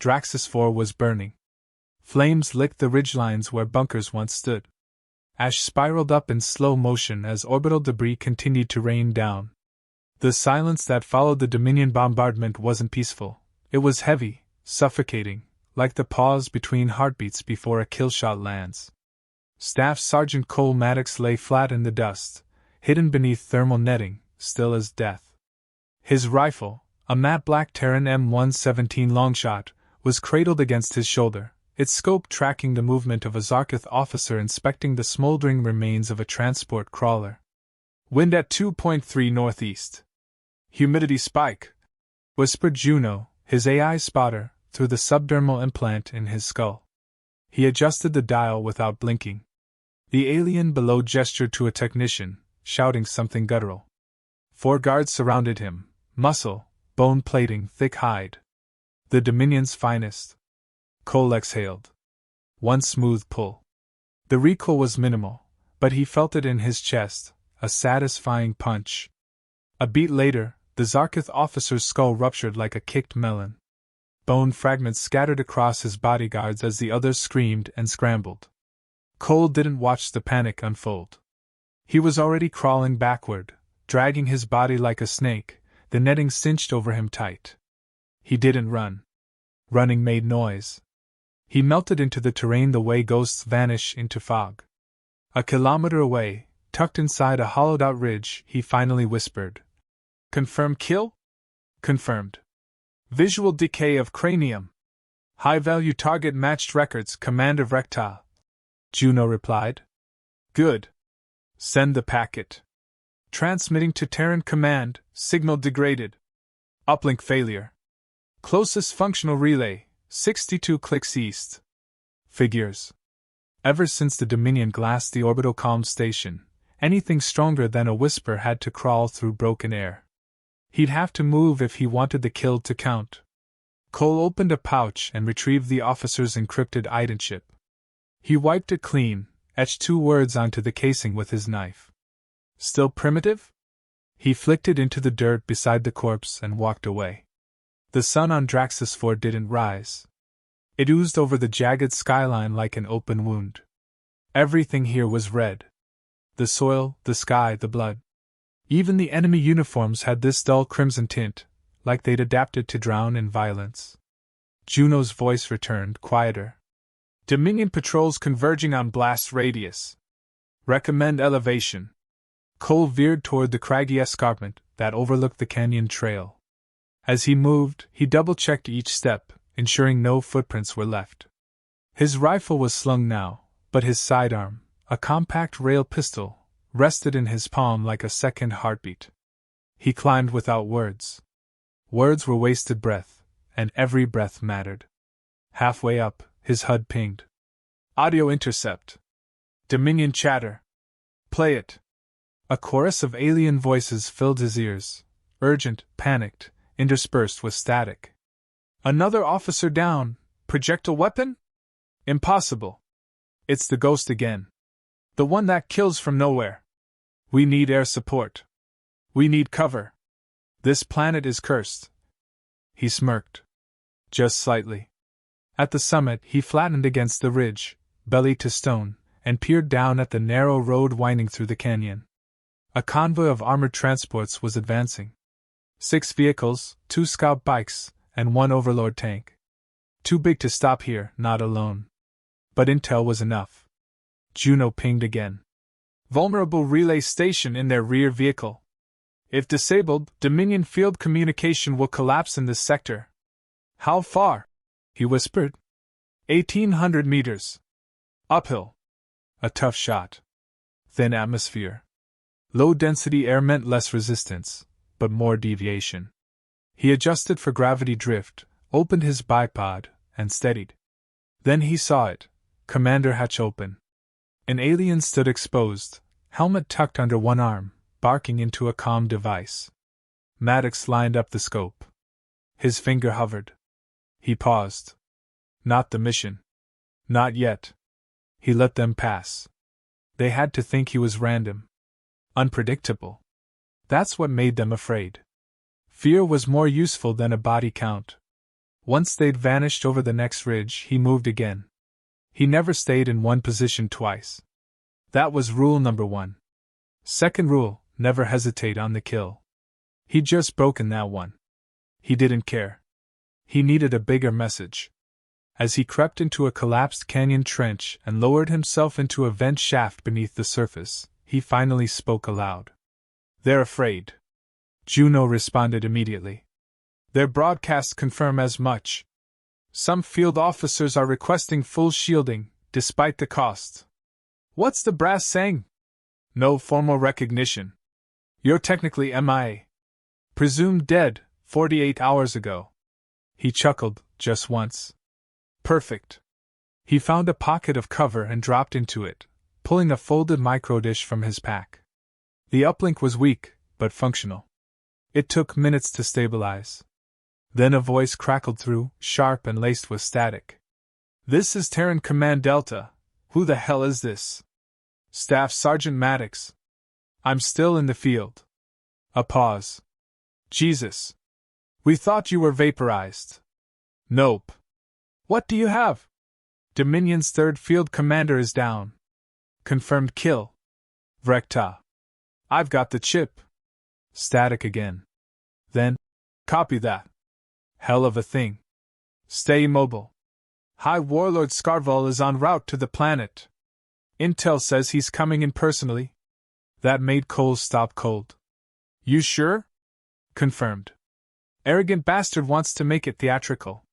Draxus 4 was burning. Flames licked the ridgelines where bunkers once stood. Ash spiraled up in slow motion as orbital debris continued to rain down. The silence that followed the Dominion bombardment wasn't peaceful. It was heavy, suffocating, like the pause between heartbeats before a kill shot lands. Staff Sergeant Cole Maddox lay flat in the dust, hidden beneath thermal netting, still as death. His rifle, a matte black Terran M117 longshot, was cradled against his shoulder, its scope tracking the movement of a Zarkith officer inspecting the smoldering remains of a transport crawler. Wind at 2.3 northeast. Humidity spike, whispered Juno, his AI spotter, through the subdermal implant in his skull. He adjusted the dial without blinking. The alien below gestured to a technician, shouting something guttural. 4 guards surrounded him, muscle, bone plating, thick hide. The Dominion's finest. Cole exhaled. One smooth pull. The recoil was minimal, but he felt it in his chest, a satisfying punch. A beat later, the Zarkith officer's skull ruptured like a kicked melon. Bone fragments scattered across his bodyguards as the others screamed and scrambled. Cole didn't watch the panic unfold. He was already crawling backward, dragging his body like a snake, the netting cinched over him tight. He didn't run. Running made noise. He melted into the terrain the way ghosts vanish into fog. A kilometer away, tucked inside a hollowed-out ridge, he finally whispered. "Confirmed kill?" "Confirmed. Visual decay of cranium. High-value target matched records, Commander Rectile," Juno replied. "Good. Send the packet. Transmitting to Terran Command, signal degraded. Uplink failure. Closest functional relay, 62 clicks east." Figures. Ever since the Dominion glassed the orbital comm station, anything stronger than a whisper had to crawl through broken air. He'd have to move if he wanted the kill to count. Cole opened a pouch and retrieved the officer's encrypted itemship. He wiped it clean, etched 2 words onto the casing with his knife. "Still primitive?" He flicked it into the dirt beside the corpse and walked away. The sun on Draxus 4 didn't rise. It oozed over the jagged skyline like an open wound. Everything here was red. The soil, the sky, the blood. Even the enemy uniforms had this dull crimson tint, like they'd adapted to drown in violence. Juno's voice returned, quieter. "Dominion patrols converging on blast radius. Recommend elevation." Cole veered toward the craggy escarpment that overlooked the canyon trail. As he moved, he double-checked each step, ensuring no footprints were left. His rifle was slung now, but his sidearm, a compact rail pistol, rested in his palm like a second heartbeat. He climbed without words. Words were wasted breath, and every breath mattered. Halfway up, his HUD pinged. "Audio intercept. Dominion chatter. Play it." A chorus of alien voices filled his ears, urgent, panicked, interspersed with static. "Another officer down. Projectile weapon? Impossible. It's the ghost again. The one that kills from nowhere. We need air support. We need cover. This planet is cursed." He smirked. Just slightly. At the summit, he flattened against the ridge, belly to stone, and peered down at the narrow road winding through the canyon. A convoy of armored transports was advancing. 6 vehicles, 2 scout bikes, and 1 overlord tank. Too big to stop here, not alone. But intel was enough. Juno pinged again. "Vulnerable relay station in their rear vehicle. If disabled, Dominion field communication will collapse in this sector." "How far?" he whispered. 1,800 meters. Uphill. A tough shot. Thin atmosphere. Low-density air meant less resistance, but more deviation. He adjusted for gravity drift, opened his bipod, and steadied. Then he saw it, commander hatch open. An alien stood exposed, helmet tucked under one arm, barking into a comm device. Maddox lined up the scope. His finger hovered. He paused. Not the mission. Not yet. He let them pass. They had to think he was random. Unpredictable. That's what made them afraid. Fear was more useful than a body count. Once they'd vanished over the next ridge, he moved again. He never stayed in one position twice. That was rule number 1. Second rule, never hesitate on the kill. He'd just broken that one. He didn't care. He needed a bigger message. As he crept into a collapsed canyon trench and lowered himself into a vent shaft beneath the surface, he finally spoke aloud. "They're afraid." Juno responded immediately. "Their broadcasts confirm as much. Some field officers are requesting full shielding, despite the cost." "What's the brass saying?" "No formal recognition. You're technically MIA. Presumed dead 48 hours ago." He chuckled, just once. "Perfect." He found a pocket of cover and dropped into it, pulling a folded microdish from his pack. The uplink was weak, but functional. It took minutes to stabilize. Then a voice crackled through, sharp and laced with static. "This is Terran Command Delta. Who the hell is this?" "Staff Sergeant Maddox. I'm still in the field." A pause. "Jesus. We thought you were vaporized." "Nope." "What do you have?" "Dominion's 3rd Field Commander is down." "Confirmed kill." "Vrekta. I've got the chip." Static again. Then, "Copy that." "Hell of a thing. Stay mobile. High Warlord Scarval is en route to the planet. Intel says he's coming in personally." That made Cole stop cold. "You sure?" "Confirmed. Arrogant bastard wants to make it theatrical.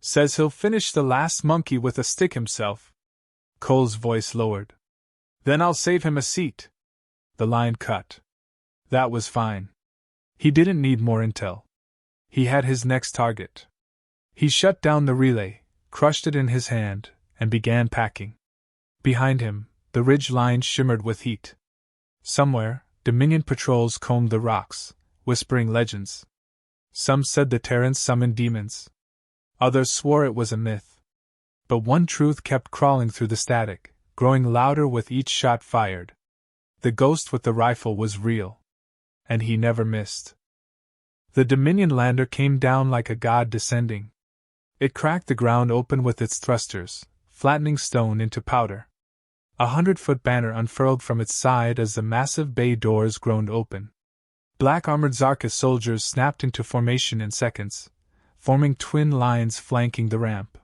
Says he'll finish the last monkey with a stick himself." Cole's voice lowered. "Then I'll save him a seat." The line cut. That was fine. He didn't need more intel. He had his next target. He shut down the relay, crushed it in his hand, and began packing. Behind him, the ridge line shimmered with heat. Somewhere, Dominion patrols combed the rocks, whispering legends. Some said the Terrans summoned demons. Others swore it was a myth. But one truth kept crawling through the static, growing louder with each shot fired. The ghost with the rifle was real. And he never missed. The Dominion lander came down like a god descending. It cracked the ground open with its thrusters, flattening stone into powder. 100-foot banner unfurled from its side as the massive bay doors groaned open. Black-armored Zarka soldiers snapped into formation in seconds, forming twin lines flanking the ramp.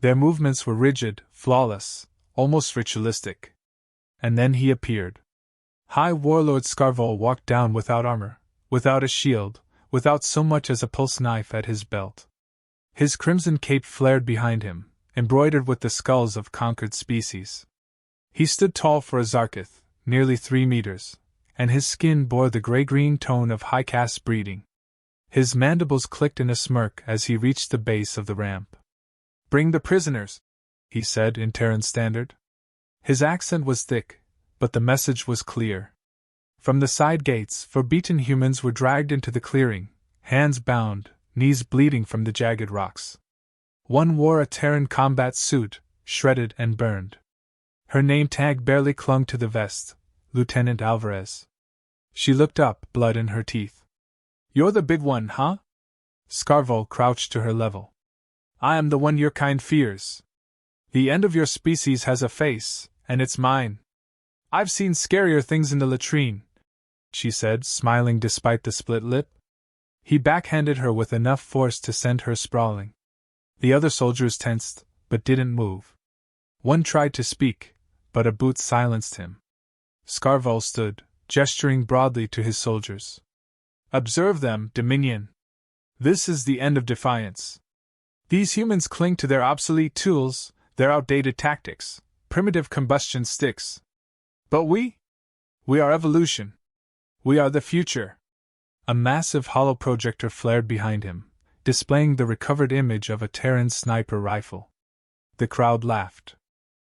Their movements were rigid, flawless, almost ritualistic. And then he appeared. High Warlord Scarval walked down without armor, without a shield, without so much as a pulse knife at his belt. His crimson cape flared behind him, embroidered with the skulls of conquered species. He stood tall for a Zarkith, nearly 3 meters, and his skin bore the gray-green tone of high-caste breeding. His mandibles clicked in a smirk as he reached the base of the ramp. "Bring the prisoners," he said in Terran Standard. His accent was thick, but the message was clear. From the side gates, forbeaten humans were dragged into the clearing, hands bound, knees bleeding from the jagged rocks. One wore a Terran combat suit, shredded and burned. Her name tag barely clung to the vest, Lieutenant Alvarez. She looked up, blood in her teeth. "You're the big one, huh?" Scarval crouched to her level. "I am the one your kind fears. The end of your species has a face, and it's mine. I've seen scarier things in the latrine," she said, smiling despite the split lip. He backhanded her with enough force to send her sprawling. The other soldiers tensed, but didn't move. One tried to speak, but a boot silenced him. Scarval stood, gesturing broadly to his soldiers. "Observe them, Dominion. This is the end of defiance. These humans cling to their obsolete tools, their outdated tactics, primitive combustion sticks. But we are evolution. We are the future." A massive holoprojector flared behind him, displaying the recovered image of a Terran sniper rifle. The crowd laughed.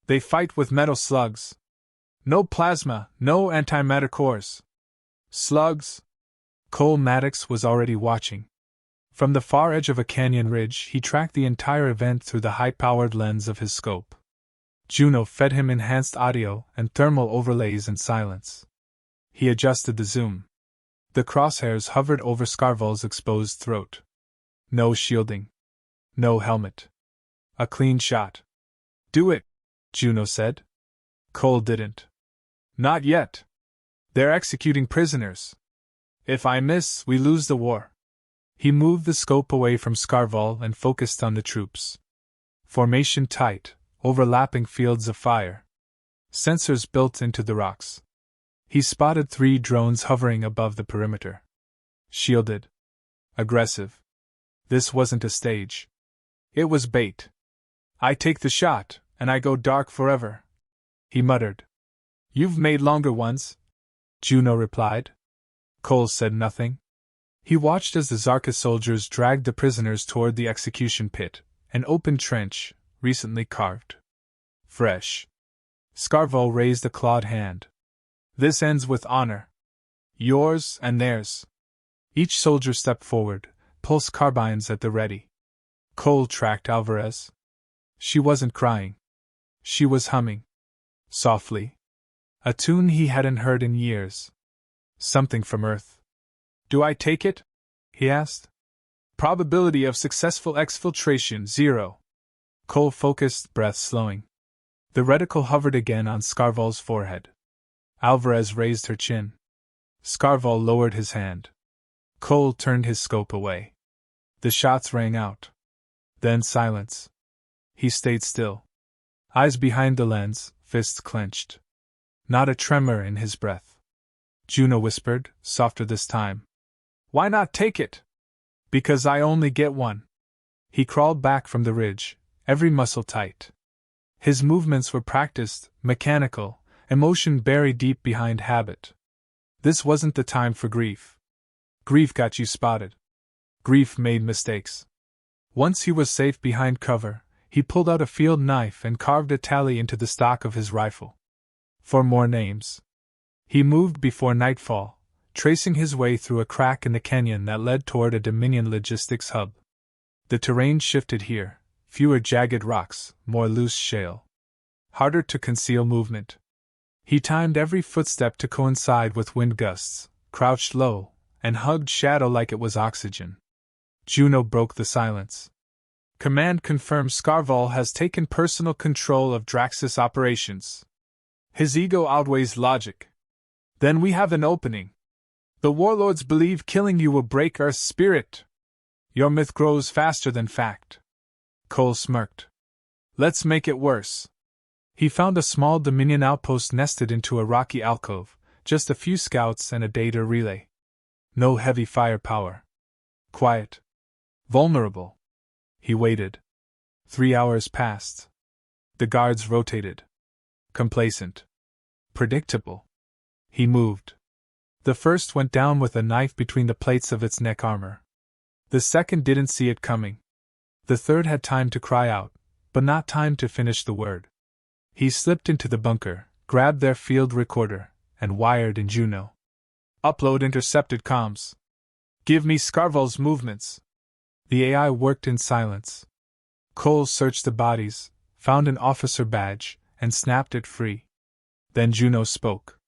"They fight with metal slugs. No plasma, no antimatter cores. Slugs." Cole Maddox was already watching. From the far edge of a canyon ridge, he tracked the entire event through the high-powered lens of his scope. Juno fed him enhanced audio and thermal overlays in silence. He adjusted the zoom. The crosshairs hovered over Scarval's exposed throat. No shielding. No helmet. A clean shot. Do it, Juno said. Cole didn't. Not yet. They're executing prisoners. If I miss, we lose the war. He moved the scope away from Scarval and focused on the troops. Formation tight, overlapping fields of fire. Sensors built into the rocks. He spotted 3 drones hovering above the perimeter. Shielded. Aggressive. This wasn't a stage. It was bait. I take the shot, and I go dark forever, he muttered. You've made longer ones, Juno replied. Cole said nothing. He watched as the Zarka soldiers dragged the prisoners toward the execution pit, an open trench, recently carved. Fresh. Scarval raised a clawed hand. This ends with honor. Yours and theirs. Each soldier stepped forward, pulse carbines at the ready. Cole tracked Alvarez. She wasn't crying. She was humming. Softly. A tune he hadn't heard in years. Something from Earth. Do I take it? He asked. Probability of successful exfiltration 0. Cole focused, breath slowing. The reticle hovered again on Scarval's forehead. Alvarez raised her chin. Scarval lowered his hand. Cole turned his scope away. The shots rang out. Then silence. He stayed still. Eyes behind the lens, fists clenched. Not a tremor in his breath. Juno whispered, softer this time. Why not take it? Because I only get one. He crawled back from the ridge, every muscle tight. His movements were practiced, mechanical, emotion buried deep behind habit. This wasn't the time for grief. Grief got you spotted. Grief made mistakes. Once he was safe behind cover, he pulled out a field knife and carved a tally into the stock of his rifle. For more names. He moved before nightfall, tracing his way through a crack in the canyon that led toward a Dominion logistics hub. The terrain shifted here, fewer jagged rocks, more loose shale. Harder to conceal movement. He timed every footstep to coincide with wind gusts, crouched low, and hugged shadow like it was oxygen. Juno broke the silence. Command confirms Scarval has taken personal control of Draxus operations. His ego outweighs logic. Then we have an opening. The Warlords believe killing you will break Earth's spirit. Your myth grows faster than fact. Cole smirked. Let's make it worse. He found a small Dominion outpost nested into a rocky alcove, just a few scouts and a data relay. No heavy firepower. Quiet. Vulnerable. He waited. 3 hours passed. The guards rotated. Complacent. Predictable. He moved. The first went down with a knife between the plates of its neck armor. The second didn't see it coming. The third had time to cry out, but not time to finish the word. He slipped into the bunker, grabbed their field recorder, and wired in Juno. Upload intercepted comms. Give me Scarval's movements. The AI worked in silence. Cole searched the bodies, found an officer badge, and snapped it free. Then Juno spoke.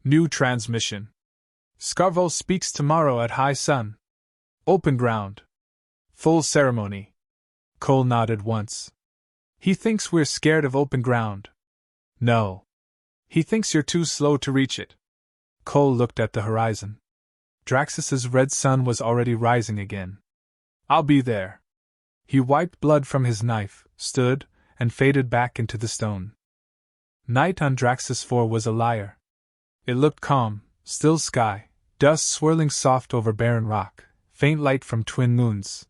New transmission. Scarval speaks tomorrow at high sun. Open ground. Full ceremony. Cole nodded once. He thinks we're scared of open ground. No. He thinks you're too slow to reach it. Cole looked at the horizon. Draxus's red sun was already rising again. I'll be there. He wiped blood from his knife, stood, and faded back into the stone. Night on Draxus 4 was a liar. It looked calm, still sky, dust swirling soft over barren rock, faint light from twin moons.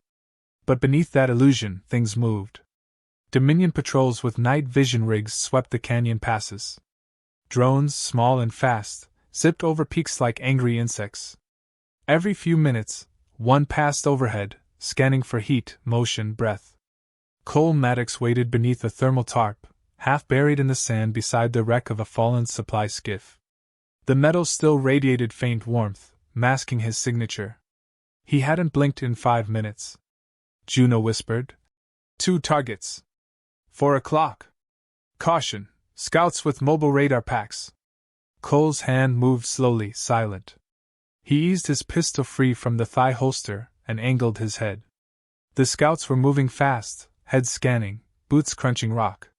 But beneath that illusion, things moved. Dominion patrols with night vision rigs swept the canyon passes. Drones, small and fast, zipped over peaks like angry insects. Every few minutes, one passed overhead, scanning for heat, motion, breath. Cole Maddox waited beneath a thermal tarp, half buried in the sand beside the wreck of a fallen supply skiff. The metal still radiated faint warmth, masking his signature. He hadn't blinked in 5 minutes. Juno whispered. 2 targets. 4 o'clock. Caution, scouts with mobile radar packs. Cole's hand moved slowly, silent. He eased his pistol free from the thigh holster and angled his head. The scouts were moving fast, heads scanning, boots crunching rock.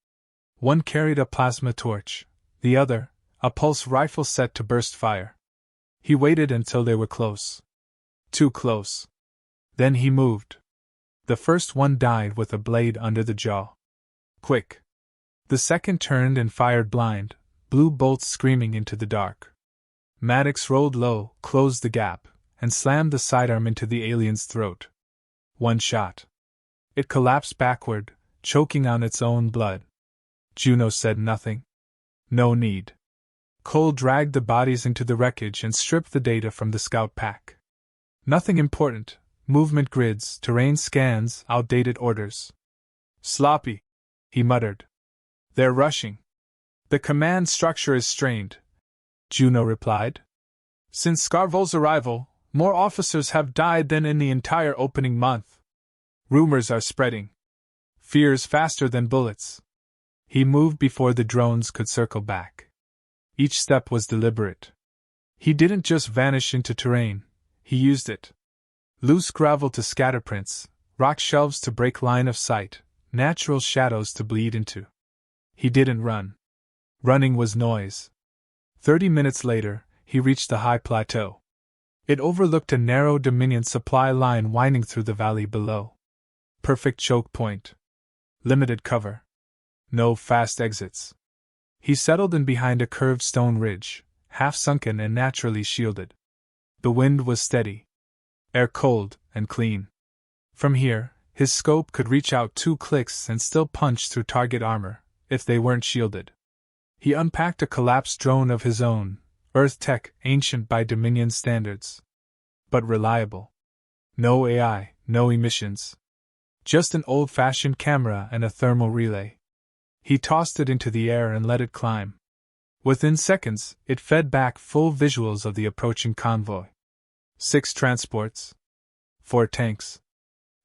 One carried a plasma torch, the other, a pulse rifle set to burst fire. He waited until they were close. Too close. Then he moved. The first one died with a blade under the jaw. Quick. The second turned and fired blind, blue bolts screaming into the dark. Maddox rolled low, closed the gap, and slammed the sidearm into the alien's throat. One shot. It collapsed backward, choking on its own blood. Juno said nothing. No need. Cole dragged the bodies into the wreckage and stripped the data from the scout pack. Nothing important. Movement grids, terrain scans, outdated orders. Sloppy, he muttered. They're rushing. The command structure is strained, Juno replied. Since Scarvol's arrival, more officers have died than in the entire opening month. Rumors are spreading. Fears faster than bullets. He moved before the drones could circle back. Each step was deliberate. He didn't just vanish into terrain, he used it. Loose gravel to scatter prints, rock shelves to break line of sight, natural shadows to bleed into. He didn't run. Running was noise. 30 minutes later, he reached the high plateau. It overlooked a narrow Dominion supply line winding through the valley below. Perfect choke point. Limited cover. No fast exits. He settled in behind a curved stone ridge, half sunken and naturally shielded. The wind was steady. Air cold and clean. From here, his scope could reach out 2 clicks and still punch through target armor, if they weren't shielded. He unpacked a collapsed drone of his own, Earth tech, ancient by Dominion standards. But reliable. No AI, no emissions. Just an old-fashioned camera and a thermal relay. He tossed it into the air and let it climb. Within seconds, it fed back full visuals of the approaching convoy. 6 transports. 4 tanks.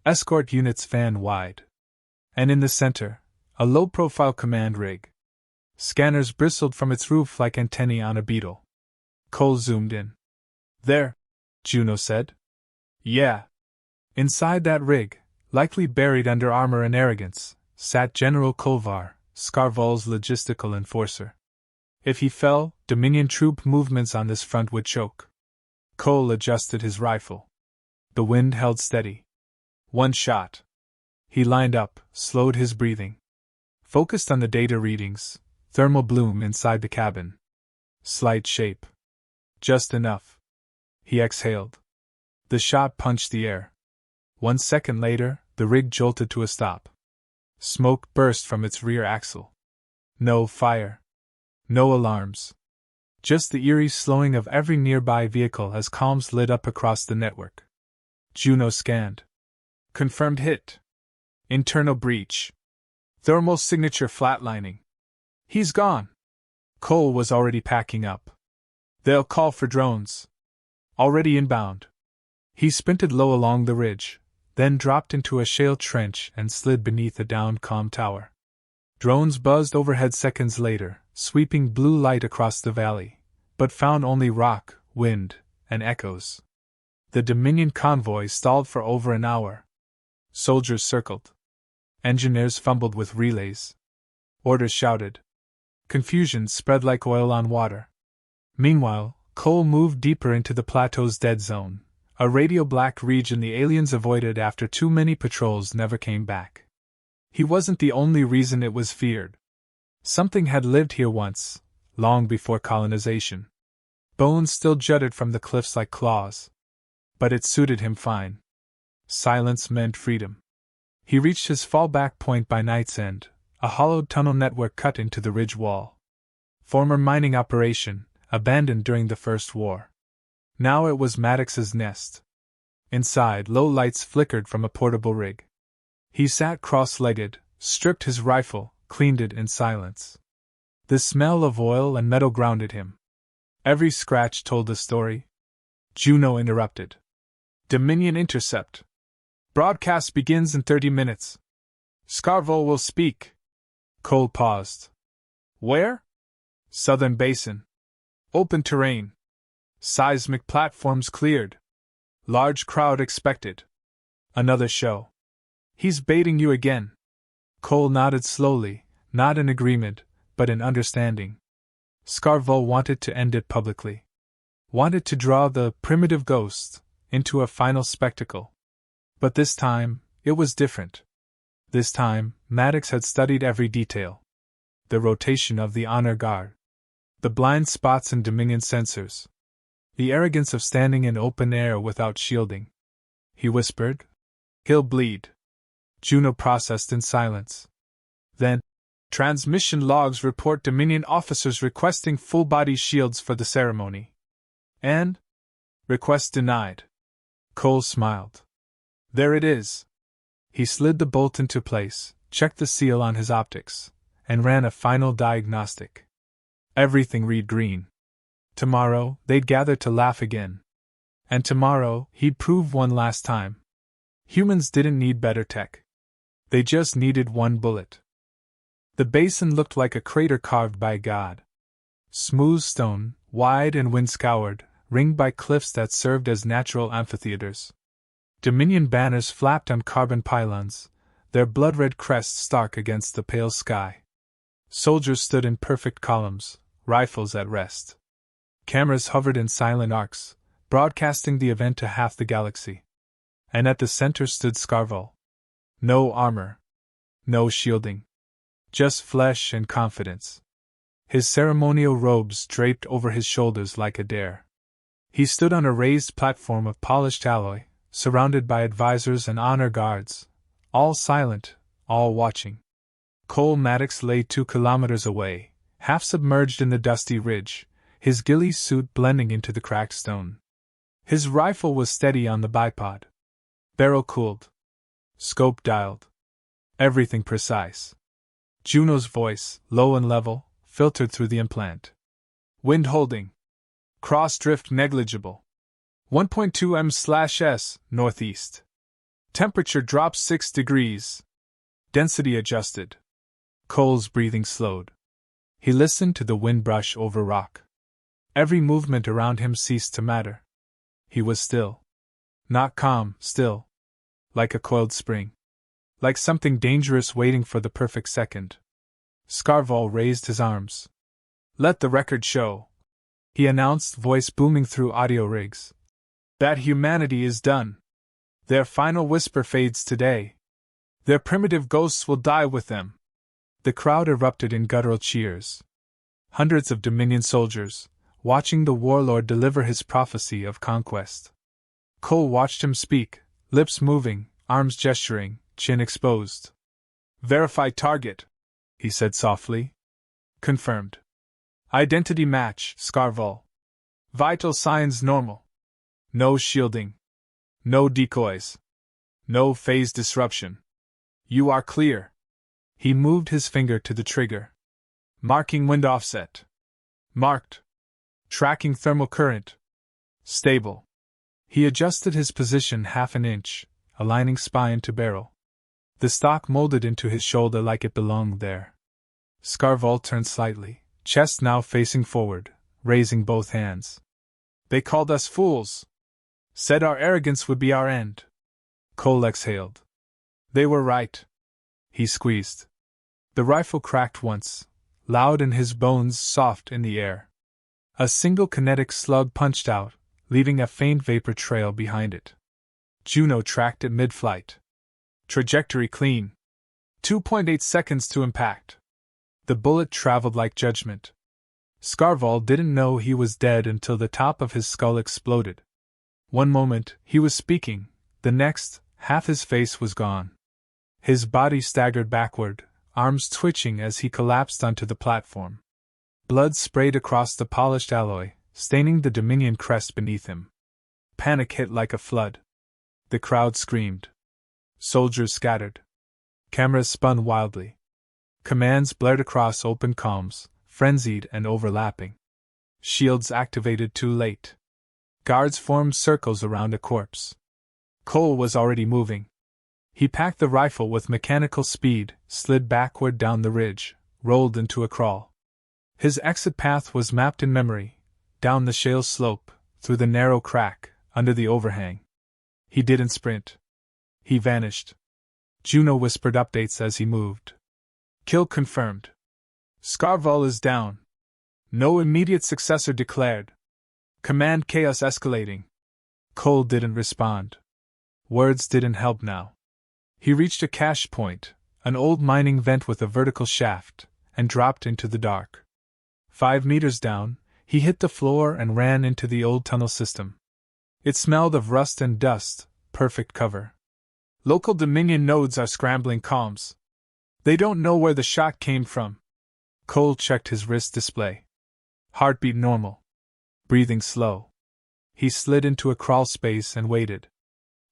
Escort units fan wide. And in the center, a low-profile command rig. Scanners bristled from its roof like antennae on a beetle. Cole zoomed in. There, Juno said. Yeah. Inside that rig, likely buried under armor and arrogance, sat General Kolvar, Scarvol's logistical enforcer. If he fell, Dominion troop movements on this front would choke. Cole adjusted his rifle. The wind held steady. 1 shot. He lined up, slowed his breathing. Focused on the data readings, thermal bloom inside the cabin. Slight shape. Just enough. He exhaled. The shot punched the air. 1 second later, the rig jolted to a stop. Smoke burst from its rear axle. No fire. No alarms. Just the eerie slowing of every nearby vehicle as comms lit up across the network. Juno scanned. Confirmed hit. Internal breach. Thermal signature flatlining. He's gone. Cole was already packing up. They'll call for drones. Already inbound. He sprinted low along the ridge, then dropped into a shale trench and slid beneath a downed comm tower. Drones buzzed overhead seconds later, sweeping blue light across the valley, but found only rock, wind, and echoes. The Dominion convoy stalled for over an hour. Soldiers circled. Engineers fumbled with relays. Orders shouted. Confusion spread like oil on water. Meanwhile, Cole moved deeper into the plateau's dead zone, a radio-black region the aliens avoided after too many patrols never came back. He wasn't the only reason it was feared. Something had lived here once, long before colonization. Bones still jutted from the cliffs like claws. But it suited him fine. Silence meant freedom. He reached his fallback point by night's end, a hollowed tunnel network cut into the ridge wall. Former mining operation, abandoned during the First War. Now it was Maddox's nest. Inside, low lights flickered from a portable rig. He sat cross-legged, stripped his rifle, cleaned it in silence. The smell of oil and metal grounded him. Every scratch told a story. Juno interrupted. Dominion intercept. Broadcast begins in 30 minutes. Scarvol will speak. Cole paused. Where? Southern Basin. Open terrain. Seismic platforms cleared. Large crowd expected. Another show. He's baiting you again. Cole nodded slowly, not in agreement, but in understanding. Scarvel wanted to end it publicly. Wanted to draw the primitive ghost into a final spectacle. But this time, it was different. This time, Maddox had studied every detail. The rotation of the honor guard. The blind spots in Dominion sensors. The arrogance of standing in open air without shielding. He whispered, "He'll bleed." Juno processed in silence. Then, transmission logs report Dominion officers requesting full-body shields for the ceremony. And? Request denied. Cole smiled. There it is. He slid the bolt into place, checked the seal on his optics, and ran a final diagnostic. Everything read green. Tomorrow, they'd gather to laugh again. And tomorrow, he'd prove one last time. Humans didn't need better tech. They just needed one bullet. The basin looked like a crater carved by God. Smooth stone, wide and wind-scoured, ringed by cliffs that served as natural amphitheaters. Dominion banners flapped on carbon pylons, their blood-red crests stark against the pale sky. Soldiers stood in perfect columns, rifles at rest. Cameras hovered in silent arcs, broadcasting the event to half the galaxy. And at the center stood Scarvel. No armor. No shielding. Just flesh and confidence. His ceremonial robes draped over his shoulders like a dare. He stood on a raised platform of polished alloy, surrounded by advisors and honor guards, all silent, all watching. Cole Maddox lay 2 kilometers away, half submerged in the dusty ridge, his ghillie suit blending into the cracked stone. His rifle was steady on the bipod. Barrel cooled. Scope dialed. Everything precise. Juno's voice, low and level, filtered through the implant. Wind holding. Cross drift negligible. 1.2 m/s, northeast. Temperature drops 6 degrees. Density adjusted. Cole's breathing slowed. He listened to the wind brush over rock. Every movement around him ceased to matter. He was still. Not calm, still. Like a coiled spring. Like something dangerous waiting for the perfect second. Scarvel raised his arms. Let the record show, he announced, voice booming through audio rigs, that humanity is done. Their final whisper fades today. Their primitive ghosts will die with them. The crowd erupted in guttural cheers. Hundreds of Dominion soldiers, watching the warlord deliver his prophecy of conquest. Cole watched him speak, lips moving, arms gesturing, chin exposed. Verify target, he said softly. Confirmed. Identity match, Scarvel. Vital signs normal. No shielding. No decoys. No phase disruption. You are clear. He moved his finger to the trigger. Marking wind offset. Marked. Tracking thermal current. Stable. He adjusted his position half an inch, aligning spine to barrel. The stock molded into his shoulder like it belonged there. Scarvel turned slightly, chest now facing forward, raising both hands. They called us fools. Said our arrogance would be our end. Cole exhaled. They were right. He squeezed. The rifle cracked once, loud and his bones soft in the air. A single kinetic slug punched out, leaving a faint vapor trail behind it. Juno tracked it mid-flight. Trajectory clean. 2.8 seconds to impact. The bullet traveled like judgment. Scarvel didn't know he was dead until the top of his skull exploded. One moment, he was speaking, the next, half his face was gone. His body staggered backward, arms twitching as he collapsed onto the platform. Blood sprayed across the polished alloy, staining the Dominion crest beneath him. Panic hit like a flood. The crowd screamed. Soldiers scattered. Cameras spun wildly. Commands blared across open comms, frenzied and overlapping. Shields activated too late. Guards formed circles around a corpse. Cole was already moving. He packed the rifle with mechanical speed, slid backward down the ridge, rolled into a crawl. His exit path was mapped in memory, down the shale slope, through the narrow crack, under the overhang. He didn't sprint. He vanished. Juno whispered updates as he moved. Kill confirmed. Scarval is down. No immediate successor declared. Command chaos escalating. Cole didn't respond. Words didn't help now. He reached a cache point, an old mining vent with a vertical shaft, and dropped into the dark. 5 meters down, he hit the floor and ran into the old tunnel system. It smelled of rust and dust, perfect cover. Local Dominion nodes are scrambling comms. They don't know where the shot came from. Cole checked his wrist display. Heartbeat normal. Breathing slow. He slid into a crawl space and waited.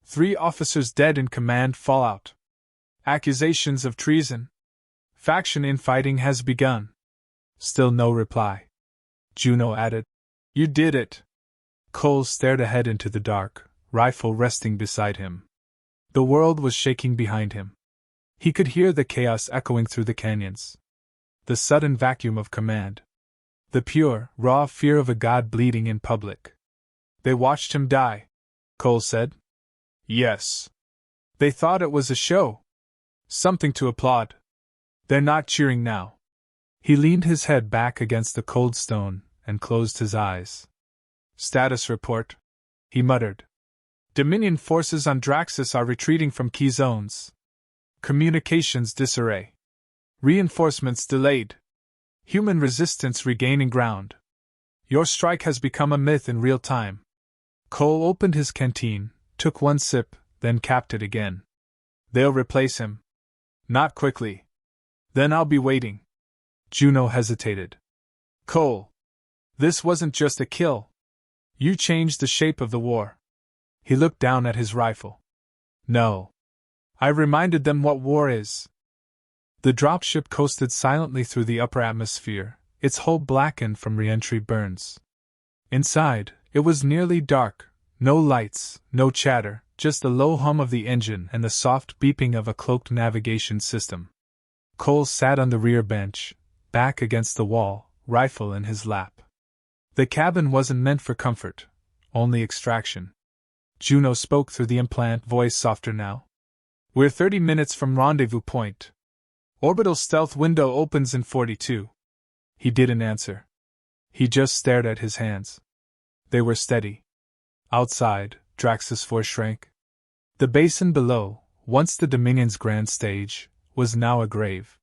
3 officers dead in command fallout. Accusations of treason. Faction infighting has begun. Still no reply. Juno added, You did it. Cole stared ahead into the dark, rifle resting beside him. The world was shaking behind him. He could hear the chaos echoing through the canyons. The sudden vacuum of command. The pure, raw fear of a god bleeding in public. They watched him die, Cole said. Yes. They thought it was a show. Something to applaud. They're not cheering now. He leaned his head back against the cold stone and closed his eyes. Status report, he muttered. Dominion forces on Draxus are retreating from key zones. Communications disarray. Reinforcements delayed. Human resistance regaining ground. Your strike has become a myth in real time. Cole opened his canteen, took one sip, then capped it again. They'll replace him. Not quickly. Then I'll be waiting. Juno hesitated. Cole. This wasn't just a kill. You changed the shape of the war. He looked down at his rifle. No. I reminded them what war is. The dropship coasted silently through the upper atmosphere, its hull blackened from re-entry burns. Inside, it was nearly dark, no lights, no chatter, just the low hum of the engine and the soft beeping of a cloaked navigation system. Cole sat on the rear bench, back against the wall, rifle in his lap. The cabin wasn't meant for comfort, only extraction. Juno spoke through the implant, voice softer now. We're 30 minutes from rendezvous point. Orbital stealth window opens in 42. He didn't answer. He just stared at his hands. They were steady. Outside, Draxus 4 shrank. The basin below, once the Dominion's grand stage, was now a grave.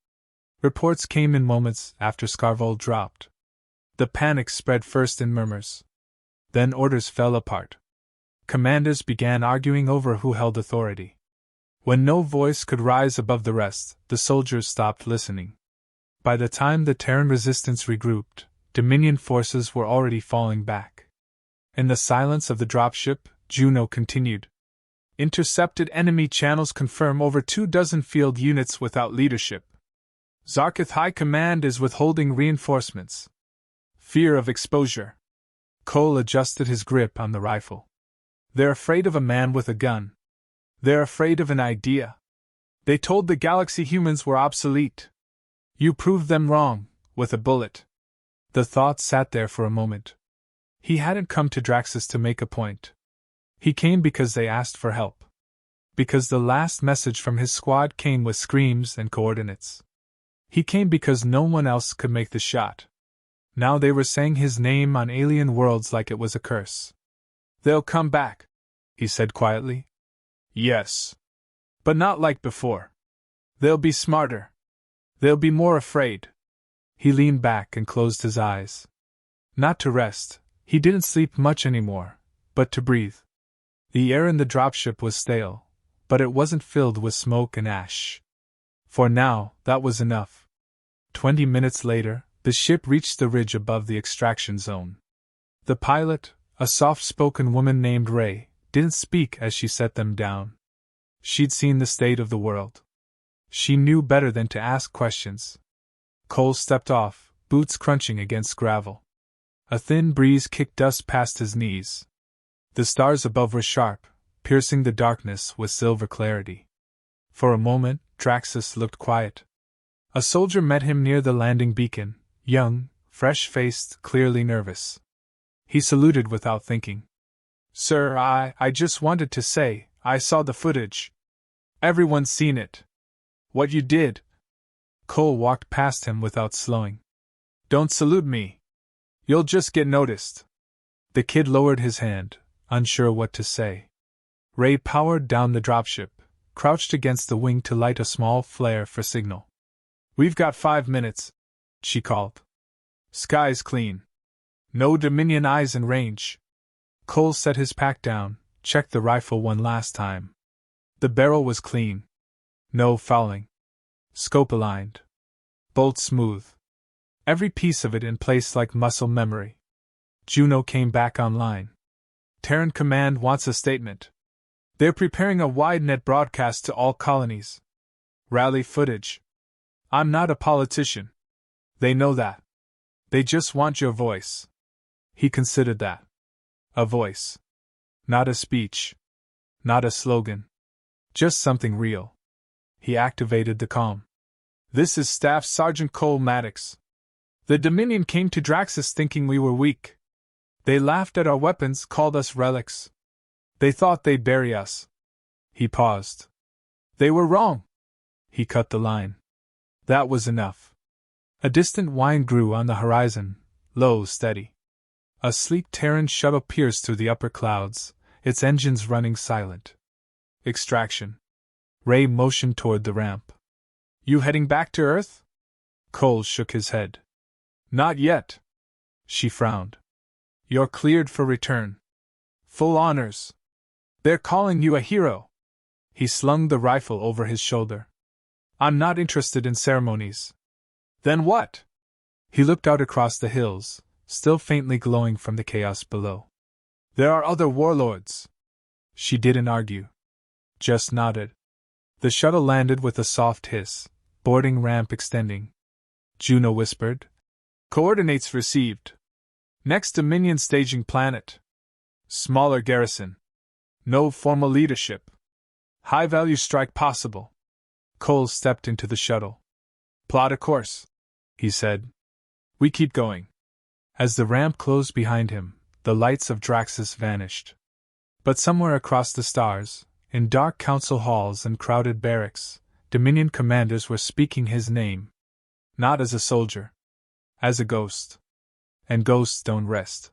Reports came in moments after Scarval dropped. The panic spread first in murmurs. Then orders fell apart. Commanders began arguing over who held authority. When no voice could rise above the rest, the soldiers stopped listening. By the time the Terran resistance regrouped, Dominion forces were already falling back. In the silence of the dropship, Juno continued. Intercepted enemy channels confirm over 24 field units without leadership. Zarkith High Command is withholding reinforcements. Fear of exposure. Cole adjusted his grip on the rifle. They're afraid of a man with a gun. They're afraid of an idea. They told the galaxy humans were obsolete. You proved them wrong, with a bullet. The thought sat there for a moment. He hadn't come to Draxus to make a point. He came because they asked for help. Because the last message from his squad came with screams and coordinates. He came because no one else could make the shot. Now they were saying his name on alien worlds like it was a curse. They'll come back, he said quietly. Yes. But not like before. They'll be smarter. They'll be more afraid. He leaned back and closed his eyes. Not to rest, he didn't sleep much anymore, but to breathe. The air in the dropship was stale, but it wasn't filled with smoke and ash. For now, that was enough. 20 minutes later, the ship reached the ridge above the extraction zone. The pilot, a soft-spoken woman named Ray, didn't speak as she set them down. She'd seen the state of the world. She knew better than to ask questions. Cole stepped off, boots crunching against gravel. A thin breeze kicked dust past his knees. The stars above were sharp, piercing the darkness with silver clarity. For a moment, Draxus looked quiet. A soldier met him near the landing beacon, young, fresh-faced, clearly nervous. He saluted without thinking. Sir, I just wanted to say, I saw the footage. Everyone's seen it. What you did. Cole walked past him without slowing. Don't salute me. You'll just get noticed. The kid lowered his hand, unsure what to say. Ray powered down the dropship, crouched against the wing to light a small flare for signal. We've got 5 minutes, she called. Sky's clean. No Dominion eyes in range. Cole set his pack down, checked the rifle one last time. The barrel was clean. No fouling. Scope aligned. Bolt smooth. Every piece of it in place like muscle memory. Juno came back online. Terran Command wants a statement. They're preparing a wide-net broadcast to all colonies. Rally footage. I'm not a politician. They know that. They just want your voice. He considered that. A voice. Not a speech. Not a slogan. Just something real. He activated the comm. This is Staff Sergeant Cole Maddox. The Dominion came to Draxus thinking we were weak. They laughed at our weapons, called us relics. They thought they'd bury us. He paused. They were wrong. He cut the line. That was enough. A distant whine grew on the horizon, low, steady. A sleek Terran shuttle pierced through the upper clouds, its engines running silent. Extraction. Ray motioned toward the ramp. You heading back to Earth? Cole shook his head. Not yet. She frowned. You're cleared for return. Full honors. They're calling you a hero. He slung the rifle over his shoulder. I'm not interested in ceremonies. Then what? He looked out across the hills, still faintly glowing from the chaos below. There are other warlords. She didn't argue. Just nodded. The shuttle landed with a soft hiss, boarding ramp extending. Juno whispered. Coordinates received. Next Dominion staging planet. Smaller garrison. No formal leadership. High-value strike possible. Cole stepped into the shuttle. Plot a course, he said. We keep going. As the ramp closed behind him, the lights of Draxus vanished. But somewhere across the stars, in dark council halls and crowded barracks, Dominion commanders were speaking his name. Not as a soldier. As a ghost. And ghosts don't rest.